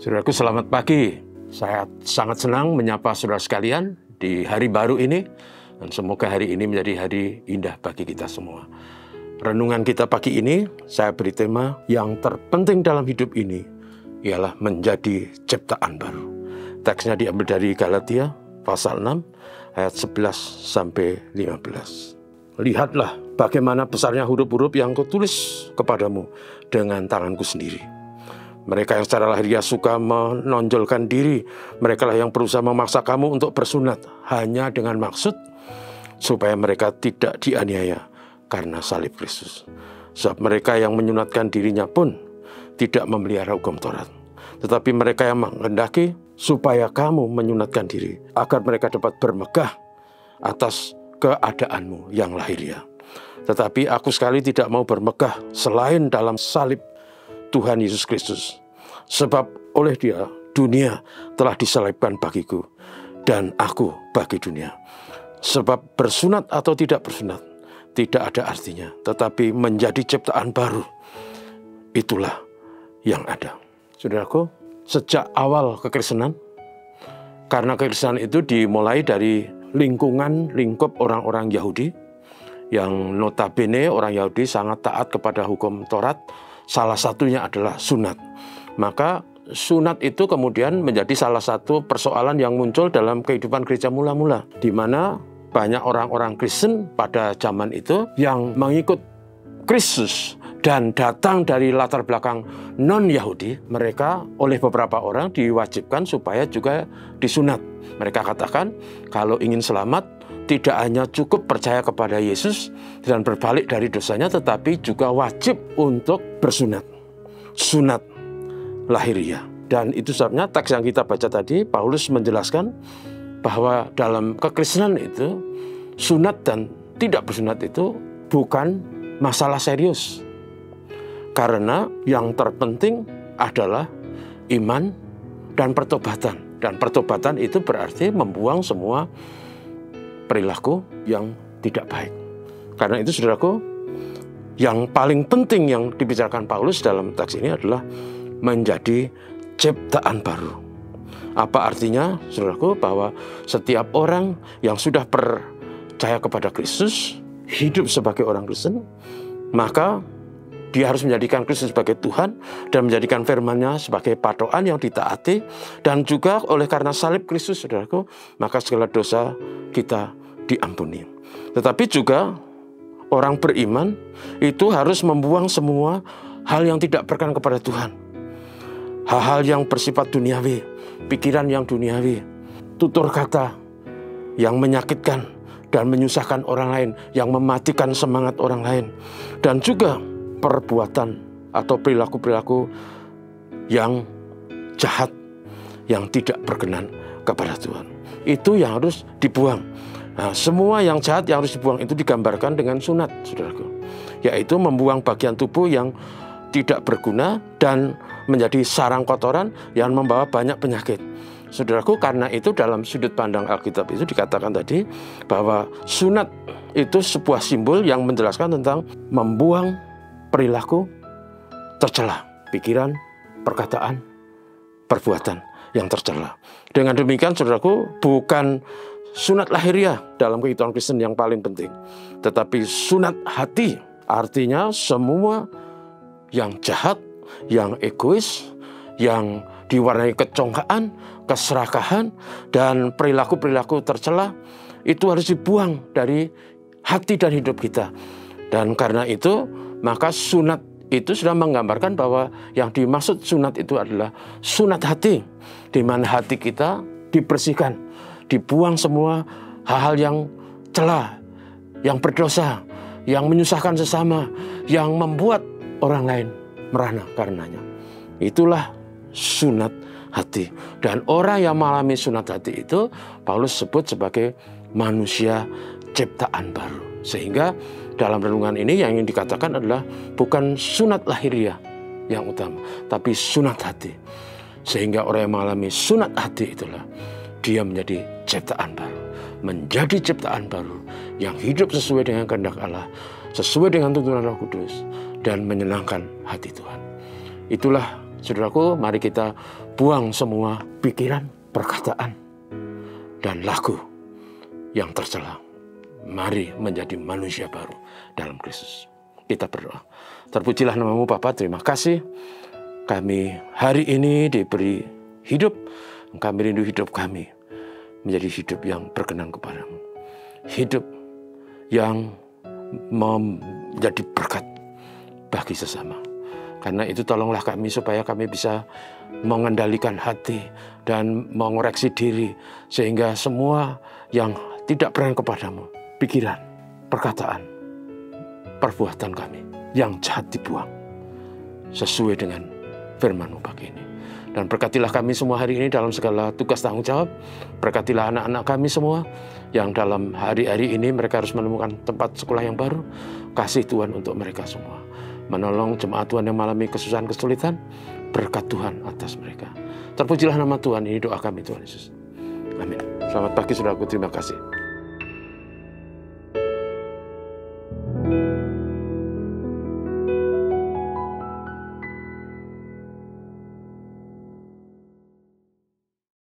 Saudaraku, selamat pagi. Saya sangat senang menyapa saudara sekalian di hari baru ini. Dan semoga hari ini menjadi hari indah bagi kita semua. Renungan kita pagi ini, saya beri tema yang terpenting dalam hidup ini ialah menjadi ciptaan baru. Teksnya diambil dari Galatia pasal 6 ayat 11 sampai 15. Lihatlah bagaimana besarnya huruf-huruf yang kutulis kepadamu dengan tanganku sendiri. Mereka yang secara lahiriah suka menonjolkan diri, merekalah yang berusaha memaksa kamu untuk bersunat hanya dengan maksud supaya mereka tidak dianiaya karena salib Kristus. Sebab mereka yang menyunatkan dirinya pun tidak memelihara hukum Taurat. Tetapi mereka yang menghendaki supaya kamu menyunatkan diri, agar mereka dapat bermegah atas keadaanmu yang lahiriah. Tetapi aku sekali tidak mau bermegah selain dalam salib Tuhan Yesus Kristus. Sebab oleh Dia dunia telah disalibkan bagiku dan aku bagi dunia. Sebab bersunat atau tidak bersunat tidak ada artinya, tetapi menjadi ciptaan baru, itulah yang ada. Saudaraku, sejak awal kekristenan, karena kekristenan itu dimulai dari lingkup orang-orang Yahudi, yang notabene orang Yahudi sangat taat kepada hukum Taurat. Salah satunya adalah sunat. Maka sunat itu kemudian menjadi salah satu persoalan yang muncul dalam kehidupan gereja mula-mula, di mana banyak orang-orang Kristen pada zaman itu yang mengikut Kristus dan datang dari latar belakang non-Yahudi. Mereka oleh beberapa orang diwajibkan supaya juga disunat. Mereka katakan kalau ingin selamat tidak hanya cukup percaya kepada Yesus dan berbalik dari dosanya, tetapi juga wajib untuk bersunat. Sunat lahiriah. Dan itu sebabnya teks yang kita baca tadi, Paulus menjelaskan bahwa dalam kekristenan itu, sunat dan tidak bersunat itu bukan masalah serius. Karena yang terpenting adalah iman dan pertobatan. Dan pertobatan itu berarti membuang semua perilaku yang tidak baik. Karena itu saudaraku, yang paling penting yang dibicarakan Paulus dalam teks ini adalah menjadi ciptaan baru. Apa artinya saudaraku? Bahwa setiap orang yang sudah percaya kepada Kristus, hidup sebagai orang Kristen, maka dia harus menjadikan Kristus sebagai Tuhan dan menjadikan firman-Nya sebagai patokan yang ditaati. Dan juga oleh karena salib Kristus, saudaraku, maka segala dosa kita diampuni. Tetapi juga orang beriman itu harus membuang semua hal yang tidak berkenan kepada Tuhan. Hal-hal yang bersifat duniawi, pikiran yang duniawi, tutur kata yang menyakitkan dan menyusahkan orang lain, yang mematikan semangat orang lain. Dan juga perbuatan atau perilaku-perilaku yang jahat, yang tidak berkenan kepada Tuhan. Itu yang harus dibuang. Nah, semua yang jahat yang harus dibuang itu digambarkan dengan sunat, saudaraku. Yaitu membuang bagian tubuh yang tidak berguna dan menjadi sarang kotoran yang membawa banyak penyakit. Saudaraku, karena itu dalam sudut pandang Alkitab itu dikatakan tadi bahwa sunat itu sebuah simbol yang menjelaskan tentang membuang perilaku tercela, pikiran, perkataan, perbuatan yang tercela. Dengan demikian, saudaraku, bukan sunat lahiriah dalam kehidupan Kristen yang paling penting, tetapi sunat hati. Artinya semua yang jahat, yang egois, yang diwarnai kecongkaan, keserakahan, dan perilaku-perilaku tercela, itu harus dibuang dari hati dan hidup kita. Dan karena itu, maka sunat itu sudah menggambarkan bahwa yang dimaksud sunat itu adalah sunat hati, di mana hati kita dibersihkan, dibuang semua hal-hal yang cela, yang berdosa, yang menyusahkan sesama, yang membuat orang lain merana karenanya. Itulah sunat hati. Dan orang yang mengalami sunat hati itu Paulus sebut sebagai manusia ciptaan baru. Sehingga dalam renungan ini yang ingin dikatakan adalah bukan sunat lahiriah yang utama, tapi sunat hati. Sehingga orang yang mengalami sunat hati itulah dia menjadi ciptaan baru, menjadi ciptaan baru yang hidup sesuai dengan kehendak Allah, sesuai dengan tuntunan Roh Kudus, dan menyenangkan hati Tuhan. Itulah Saudaraku, mari kita buang semua pikiran, perkataan, dan laku yang tercela. Mari menjadi manusia baru dalam Kristus. Kita berdoa. Terpujilah namamu Bapa, terima kasih. Kami hari ini diberi hidup. Kami rindu hidup kami menjadi hidup yang berkenan kepadamu. Hidup yang menjadi berkat bagi sesama. Karena itu tolonglah kami supaya kami bisa mengendalikan hati dan mengoreksi diri. Sehingga semua yang tidak berkenan kepadamu, pikiran, perkataan, perbuatan kami yang jahat dibuang sesuai dengan firman-Mu pagi ini. Dan berkatilah kami semua hari ini dalam segala tugas tanggung jawab. Berkatilah anak-anak kami semua yang dalam hari-hari ini mereka harus menemukan tempat sekolah yang baru. Kasih Tuhan untuk mereka semua. Menolong jemaat Tuhan yang mengalami kesusahan kesulitan. Berkat Tuhan atas mereka. Terpujilah nama Tuhan, ini doa kami Tuhan Yesus. Amin. Selamat pagi saudaraku, terima kasih.